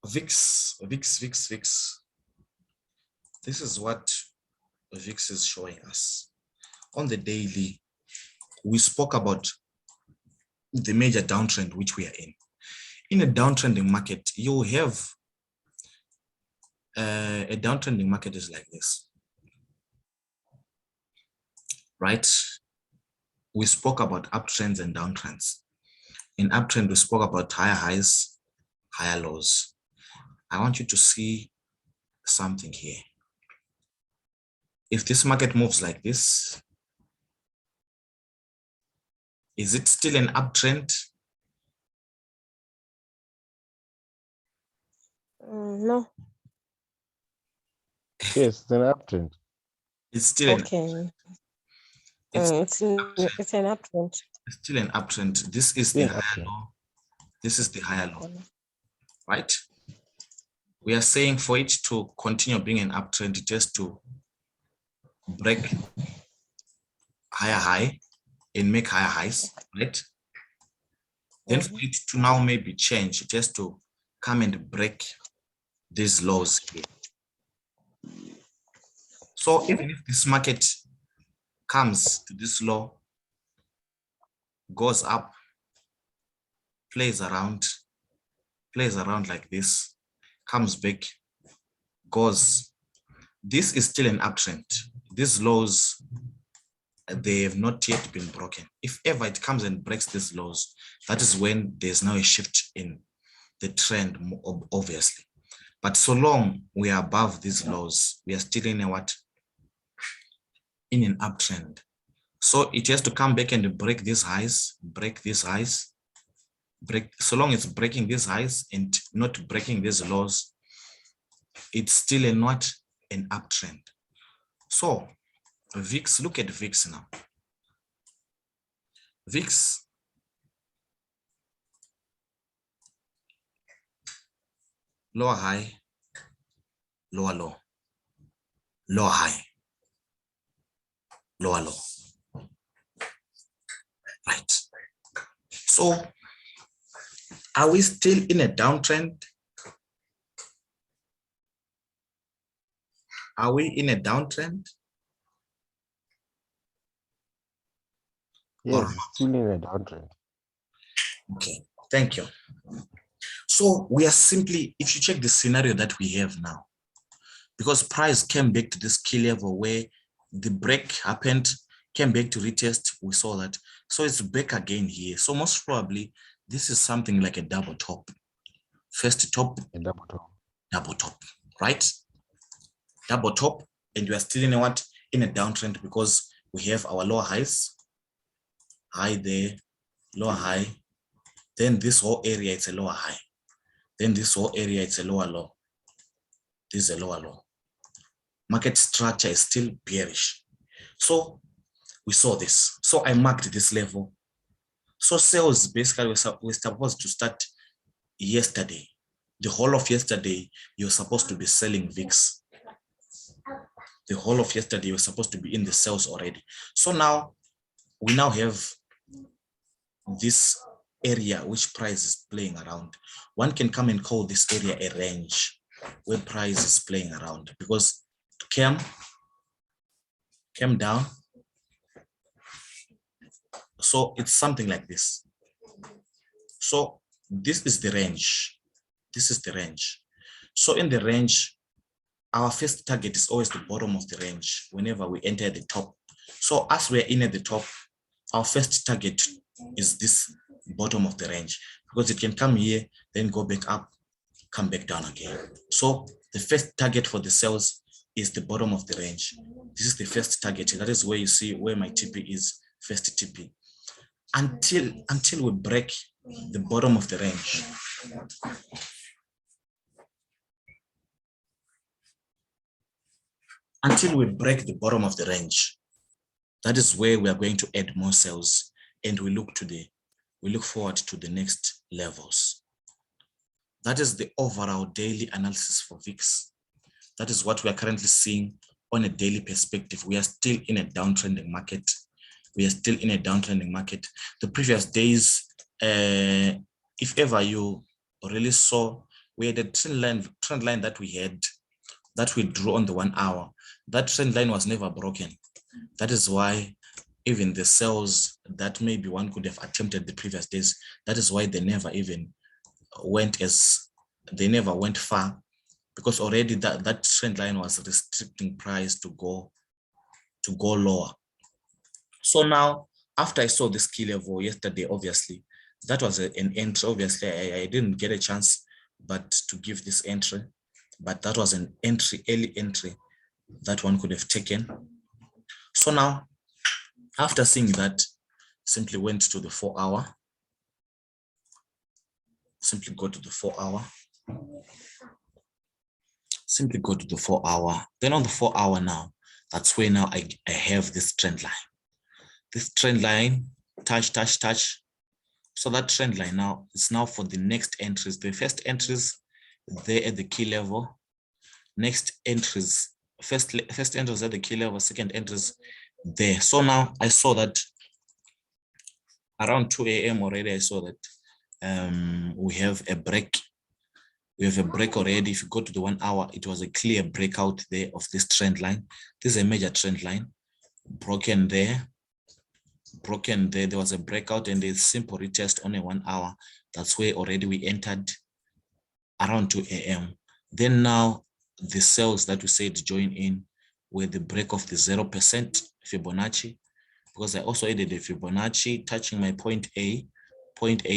VIX. This is what VIX is showing us. On the daily, we spoke about the major downtrend which we are in. In a downtrending market, you have a downtrending market is like this, right? We spoke about uptrends and downtrends. In uptrend, we spoke about higher highs, higher lows. I want you to see something here. If this market moves like this, is it still an uptrend? No. Yes, it's an uptrend. It's still Okay. it's It's an uptrend. It's still an uptrend. This is the higher low. This is the higher low, right? We are saying for it to continue being an uptrend, it has to break higher high and make higher highs, right? Then for it to now maybe change, it has to come and break these lows here. So even if this market comes to this low, goes up, plays around like this, comes back, goes, this is still an uptrend. These lows, they have not yet been broken. If ever it comes and breaks these lows, that is when there's now a shift in the trend, obviously. But so long we are above these lows, we are still in a what? In an uptrend. So it has to come back and break these highs, break these highs, break. So long it's breaking these highs and not breaking these lows, it's still a not an uptrend. So VIX, look at VIX now. VIX, lower high, lower low, lower high, lower low. Right. So are we still in a downtrend? Are we in a downtrend? Yes, still in a downtrend. Okay, thank you. So we are simply, if you check the scenario that we have now, because price came back to this key level where the break happened, came back to retest, we saw that. So it's back again here. So most probably this is something like a double top. First top, A double top. Double top, right? Double top, and we are still in a what? In a downtrend because we have our lower highs, high there, lower high. Then this whole area, it's a lower high. Then this whole area, it's a lower low. This is a lower low. Market structure is still bearish. So we saw this. So I marked this level. So sales basically we're supposed to start yesterday. The whole of yesterday, you're supposed to be selling VIX. The whole of yesterday, you're supposed to be in the sales already. So now, we now have this area which price is playing around. One can come and call this area a range where price is playing around because it came down. So it's something like this. So this is the range. This is the range. So in the range, our first target is always the bottom of the range whenever we enter the top. So as we're in at the top, our first target is this bottom of the range because it can come here, then go back up, come back down again. So the first target for the sales is the bottom of the range. This is the first target. That is where you see where my TP is, first TP. Until we break the bottom of the range. Until we break the bottom of the range, that is where we are going to add more sales, and we look forward to the next levels. That is the overall daily analysis for VIX. That is what we are currently seeing on a daily perspective. We are still in a downtrending market. The previous days, if ever you really saw we had a trend line that we drew on the 1 hour. That trend line was never broken. That is why even the sales that maybe one could have attempted the previous days, that is why they never went far, because already that trend line was restricting price to go lower. So now, after I saw this key level yesterday, obviously, that was an entry. Obviously, I didn't get a chance but to give this entry, but that was an entry, early entry that one could have taken. So now, after seeing that, simply went to the 4 hour. Simply go to the 4 hour. Simply go to the 4 hour. Then on the 4 hour now, that's where now I have this trend line. This trend line, touch. So that trend line now is now for the next entries. The first entries there at the key level. Next entries, first entries at the key level, second entries there. So now I saw that around 2 a.m. already, I saw that we have a break. We have a break already. If you go to the 1 hour, it was a clear breakout there of this trend line. This is a major trend line. Broken there. There was a breakout and a simple retest on a 1 hour. That's where already we entered around 2 a.m. Then now the sales that we said join in were the break of the 0% Fibonacci, because I also added a Fibonacci touching my point A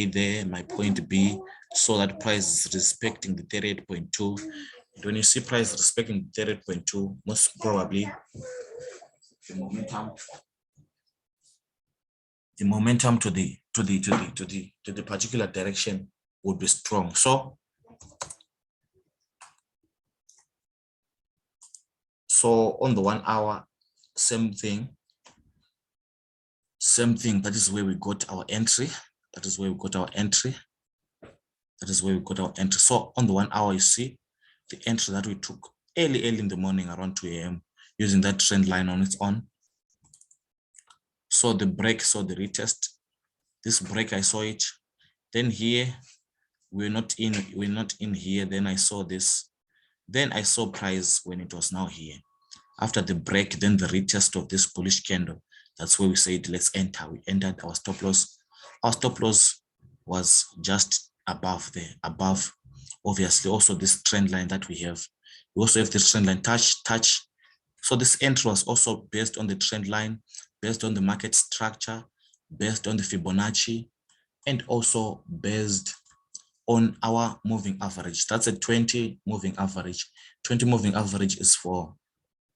there, my point B, so that price is respecting the 38.2. When you see price respecting 38.2, most probably the momentum to the particular direction would be strong. So on the 1 hour, same thing. That is where we got our entry. So on the 1 hour, you see the entry that we took early in the morning around 2 a.m. using that trend line on its own. So the break, so the retest. This break, I saw it. Then here, we're not in here. Then I saw this. Then I saw price when it was now here. After the break, then the retest of this bullish candle. That's where we said, let's enter. We entered our stop loss. Our stop loss was just above there, above, obviously, also this trend line that we have. We also have this trend line touch. So this entry was also based on the trend line, based on the market structure, based on the Fibonacci, and also based on our moving average. That's a 20 moving average. 20 moving average is for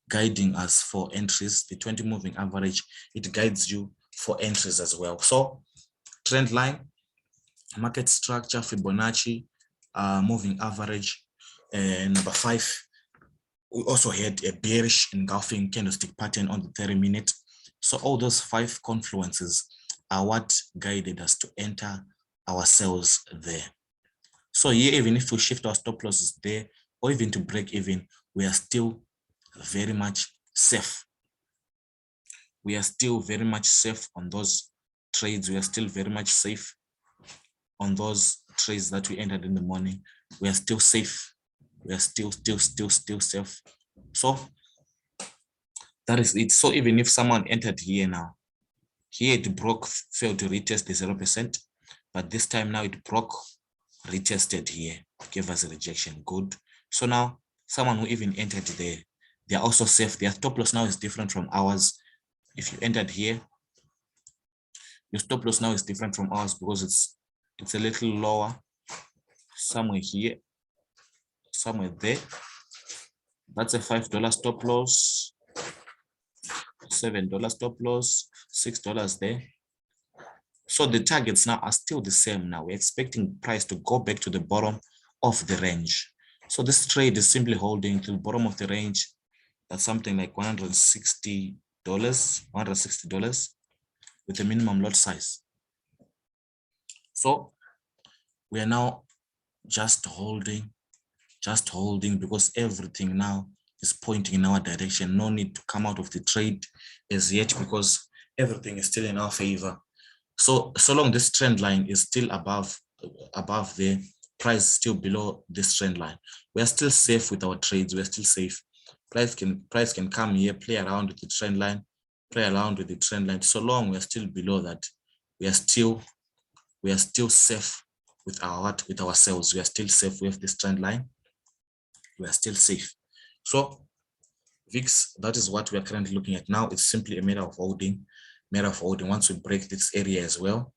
guiding us for entries. The 20 moving average, it guides you for entries as well. So trend line, market structure, Fibonacci, moving average. Number 5, we also had a bearish engulfing candlestick pattern on the 30-minute. So all those 5 confluences are what guided us to enter our sales there. So here, even if we shift our stop losses there, or even to break even, we are still very much safe. We are still very much safe on those trades. We are still very much safe on those trades that we entered in the morning. We are still safe. We are still safe. So that is it. So even if someone entered here now, here it broke, failed to retest the 0%, but this time now it broke, retested here, gave us a rejection. Good. So now someone who even entered there, they are also safe. Their stop loss now is different from ours. If you entered here, your stop loss now is different from ours because it's a little lower, somewhere here, somewhere there. That's a $5 stop loss, $7 stop loss, $6 there. So the targets now are still the same. Now we're expecting price to go back to the bottom of the range. So this trade is simply holding to the bottom of the range. That's something like $160 with a minimum lot size. So we are now just holding because everything now is pointing in our direction. No need to come out of the trade as yet because everything is still in our favor. So long this trend line is still above there, price still below this trend line. We are still safe with our trades. We are still safe. Price can come here, play around with the trend line, play around with the trend line. So long we are still below that, we are still safe with with ourselves. We are still safe with this trend line. We are still safe. So VIX, that is what we are currently looking at now. It's simply a matter of holding. Once we break this area as well,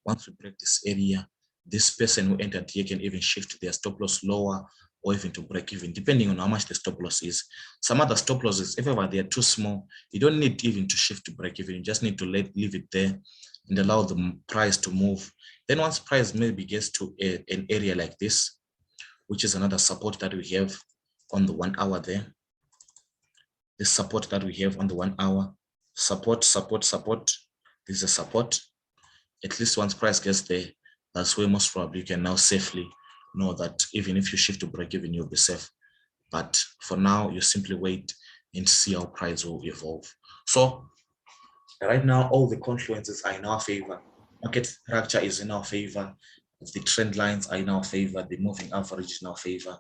once we break this area, this person who entered here can even shift their stop loss lower or even to break even, depending on how much the stop loss is. Some other stop losses, if ever they are too small, you don't need even to shift to break even. You just need to leave it there and allow the price to move. Then once price maybe gets to an area like this, which is another support that we have on the 1 hour there. The support that we have on the 1 hour, support. This is a support. At least once price gets there, that's where most probably you can now safely know that even if you shift to break even, you'll be safe. But for now, you simply wait and see how price will evolve. So right now, all the confluences are in our favor. Market structure is in our favor. The trend lines are in our favor. The moving average is in our favor.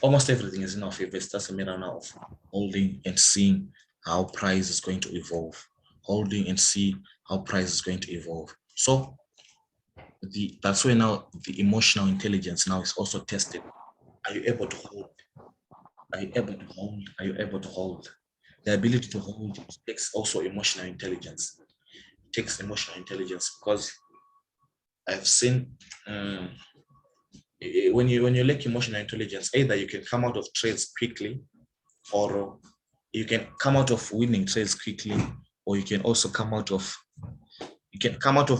Almost everything is in our favor. It's just a matter now of holding and seeing how price is going to evolve. Holding and see how price is going to evolve. So that's where now the emotional intelligence now is also tested. Are you able to hold? Are you able to hold? Are you able to hold? The ability to hold takes also emotional intelligence. It takes emotional intelligence because I've seen when you lack emotional intelligence, either you can come out of trades quickly, or you can come out of winning trades quickly, or you can also come out of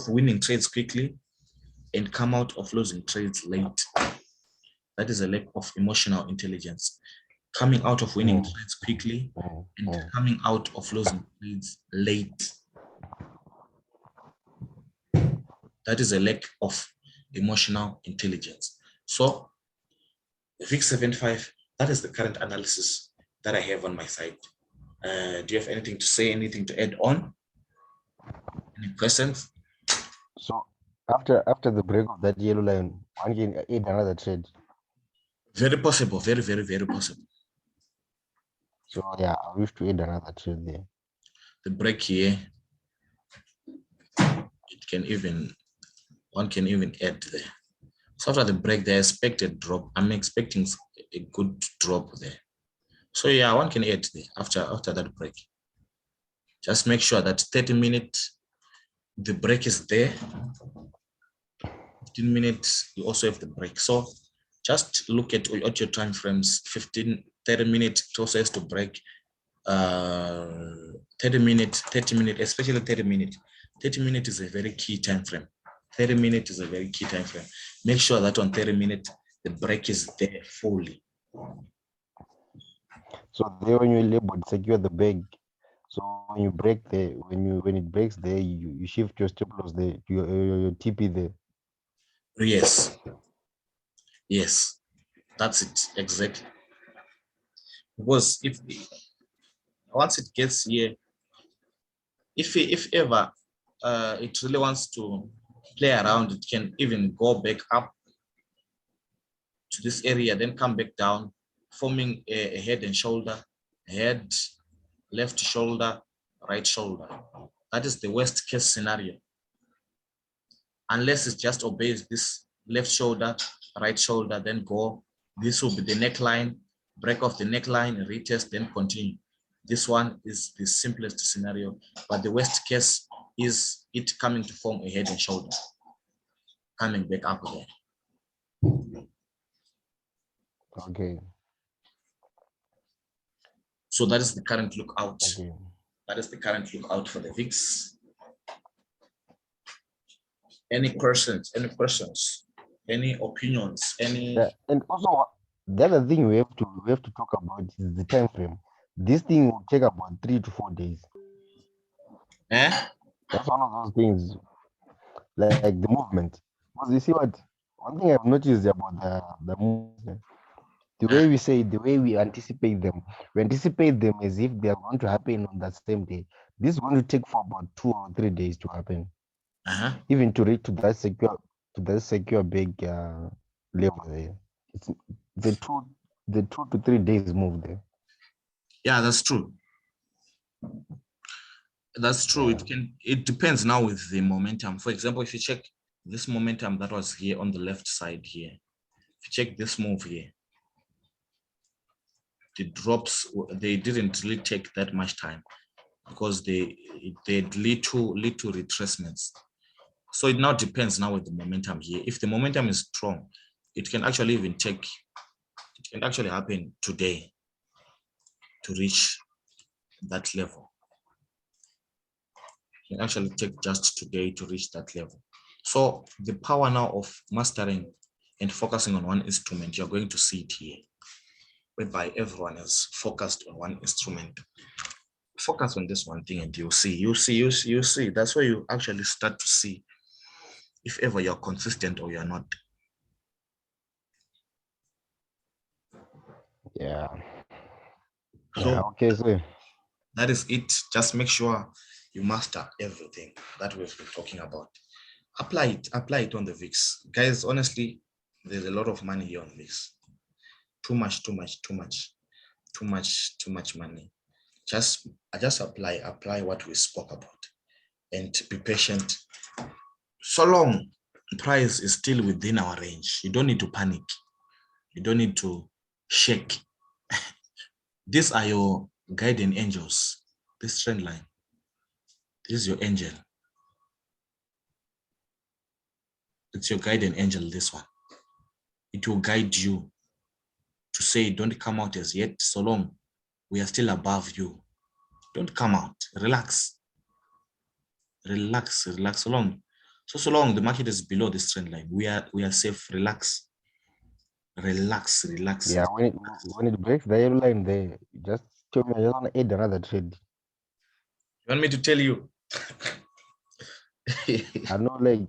winning trades quickly and come out of losing trades late. That is a lack of emotional intelligence. Coming out of winning trades quickly and coming out of losing trades late. That is a lack of emotional intelligence. So VIX75, that is the current analysis that I have on my side. Do you have anything to say, anything to add on? Any questions? So after the break of that yellow line, one can add another trade. Very possible, very possible. So yeah, I wish to add another trade there. The break here, one can even add there. So after the break, the expected drop, I'm expecting a good drop there. So yeah, one can add there after that break. Just make sure that 30 minutes, the break is there. 15 minutes, you also have the break. So just look at your time frames. 15, 30 minutes, it also has to break. 30 minutes, especially 30 minutes. 30 minutes is a very key time frame. 30 minutes is a very key time frame. Make sure that on 30 minutes, the break is there fully. So there, when you label secure the bag, so when you break there, when it breaks there, you shift your stop loss there, your TP there. Yes, that's it exactly. Because if once it gets here, if ever it really wants to play around, it can even go back up to this area, then come back down, forming a head and shoulder, head, left shoulder, right shoulder. That is the worst case scenario. Unless it just obeys this left shoulder, right shoulder, then go. This will be the neckline, break off the neckline, retest, then continue. This one is the simplest scenario, but the worst case is it coming to form a head and shoulder, coming back up again. Okay. So that is the current lookout. Okay. That is the current lookout for the VIX. Any questions? Any questions? Any opinions? Any? Yeah, and also the other thing we have to talk about is the time frame. This thing will take about 3 to 4 days. That's one of those things, like the movement. Because you see what one thing I've noticed about the movement, the way we say it, the way we anticipate them as if they are going to happen on that same day. This is going to take for about 2 or 3 days to happen, even to reach to that secure big level there. It's the 2 to 3 days move there. Yeah, that's true. That's true. It depends now with the momentum. For example, if you check this momentum that was here on the left side here, if you check this move here, the drops, they didn't really take that much time because they lead to retracements. So it now depends now with the momentum here. If the momentum is strong, it can actually happen today to reach that level. It can actually take just today to reach that level. So the power now of mastering and focusing on one instrument, you're going to see it here, whereby everyone is focused on one instrument. Focus on this one thing and you'll see. That's where you actually start to see if ever you're consistent or you're not. Yeah. So Yeah, okay, so that is it. Just make sure you master everything that we've been talking about. Apply it on the VIX. Guys, honestly, there's a lot of money here on VIX. Too much money. Just apply what we spoke about and be patient. So long price is still within our range, you don't need to panic. You don't need to shake. These are your guardian angels. This trend line, this is your angel. It's your guardian angel, this one. It will guide you to say, don't come out as yet, so long we are still above you. Don't come out. Relax. So long the market is below this trend line, we are safe. Relax. yeah, when it breaks the yellow line there, just tell me I just want to add another trade. You want me to tell you? I know, like,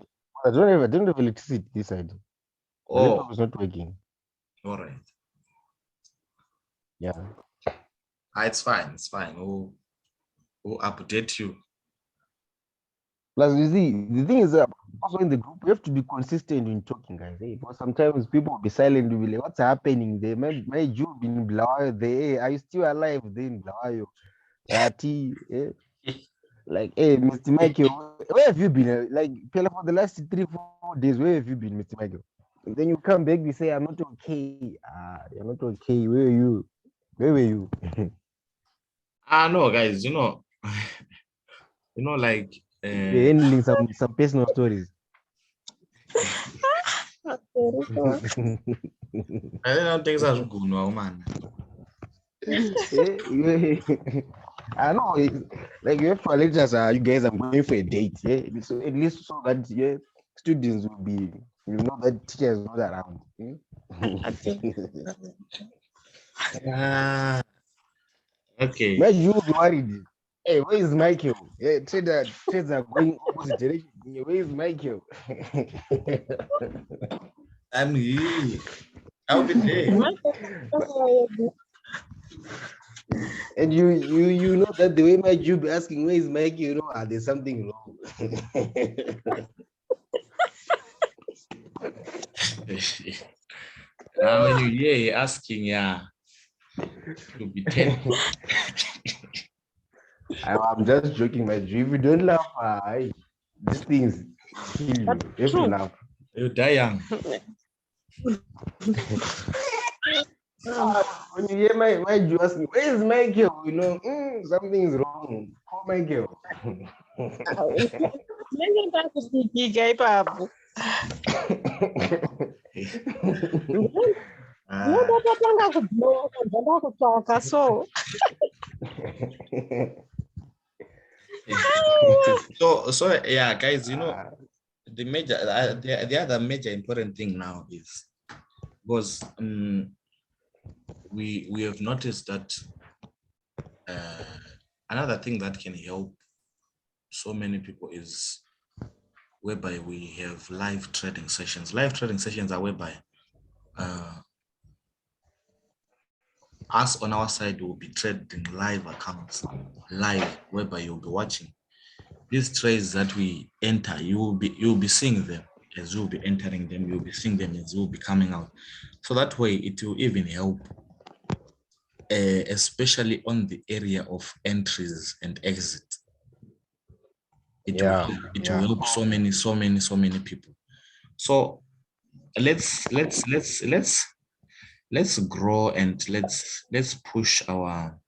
I don't have electricity this side. The laptop is not working. All right. Yeah. It's fine. We'll update you. Plus, you see, the thing is, also in the group, we have to be consistent in talking, guys. Because sometimes people will be silent, will be like, what's happening? They may you been blow they are you still alive? Then blow Rati, like, hey, Mr. Michael, where have you been? Like, for the last 3-4 days, where have you been, Mr. Michael? And then you come back, you say, I'm not okay. You're not okay. Where are you? Where were you? No, guys, like You're handling some personal stories. I don't think that's good, no, man. I know, like you have to let us, you guys are going for a date, yeah. So at least so that students will be, that teachers not around. Okay. But you will be worried. Hey, where is Michael? Yeah, trades are going opposite direction. Where is Michael? I'm here. I'll be there. And you know that the way Mike you be asking where is Michael, there's something wrong. Now when you hear asking, to be 10. I'm just joking, my Jew. If you don't laugh, these things kill you. You have to laugh. You die young. When you hear my Jew asking, where is Michael? Something is wrong. Call Michael. So yeah, guys, the major the other major important thing now is because we have noticed that another thing that can help so many people is whereby we have live trading sessions. Live trading sessions are whereby us on our side will be trading live accounts, whereby you'll be watching these trades that we enter. You'll be seeing them. as you'll be entering them, you'll be seeing them as you'll be coming out. So that way it will even help, especially on the area of entries and exits. It will help, it will help so many people. So let's grow, and let's push our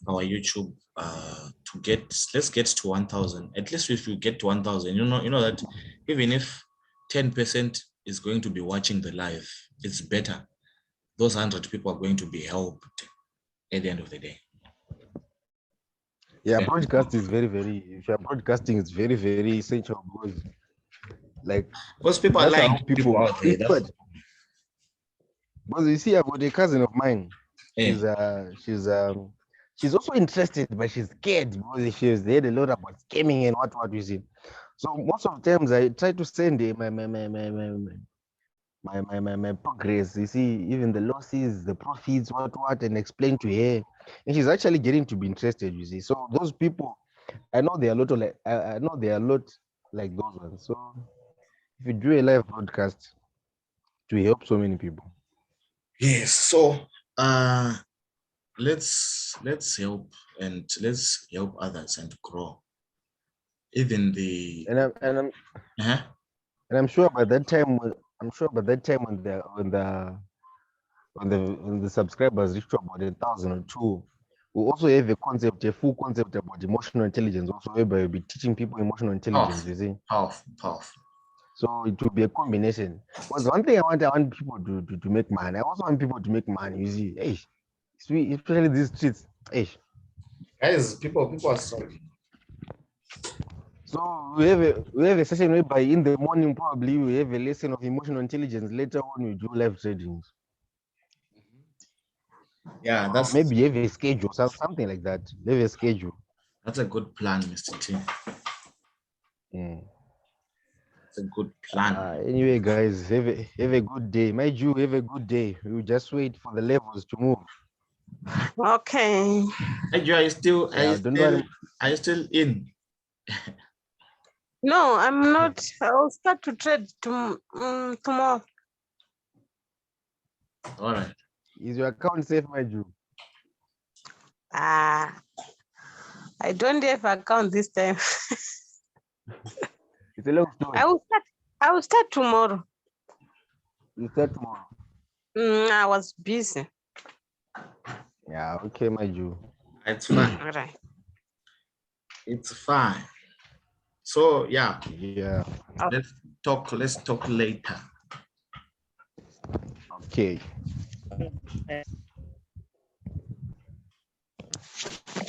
YouTube to let's get to 1,000. At least if we get to 1,000, you know that even if 10% is going to be watching the live, it's better. Those 100 people are going to be helped at the end of the day. Yeah, broadcast is very, if you're broadcasting, it's very, very essential, because people are that's how like people out there. Because you see, I've got a cousin of mine. Yeah. She's also interested, but she's scared because she's heard a lot about scamming and what you see. So most of the times I try to send her my progress. You see, even the losses, the profits, what, and explain to her. And she's actually getting to be interested. You see, so those people, I know there are a lot of I know there are a lot like those ones. So if you do a live broadcast, it will help so many people. Yes. So let's help, and let's help others and grow. Even the and I'm sure by that time when the subscribers reach about 1,000 or 2, we also have a full concept about emotional intelligence. Also, whereby we'll be teaching people emotional intelligence. You see, powerful. So it will be a combination. Because one thing I want people to make money. I also want people to make money. You see, especially these streets. Guys, people are sorry. So we have a session whereby in the morning probably we have a lesson of emotional intelligence. Later on we do live trading. Yeah, that's maybe you have a schedule, something like that. You have a schedule. That's a good plan, Mr. T. It's a good plan. Anyway, guys, have a good day. My Jew, have a good day. We'll just wait for the levels to move. Okay. Hey, Jew, are you still in? No, I'm not. I'll start to trade tomorrow. All right. Is your account safe, my Jew? I don't have account this time. It's a long story. I will start tomorrow. You start tomorrow? I was busy. Yeah, okay, my Jew. It's fine. All right. It's fine. So yeah. Okay. Let's talk later. Okay.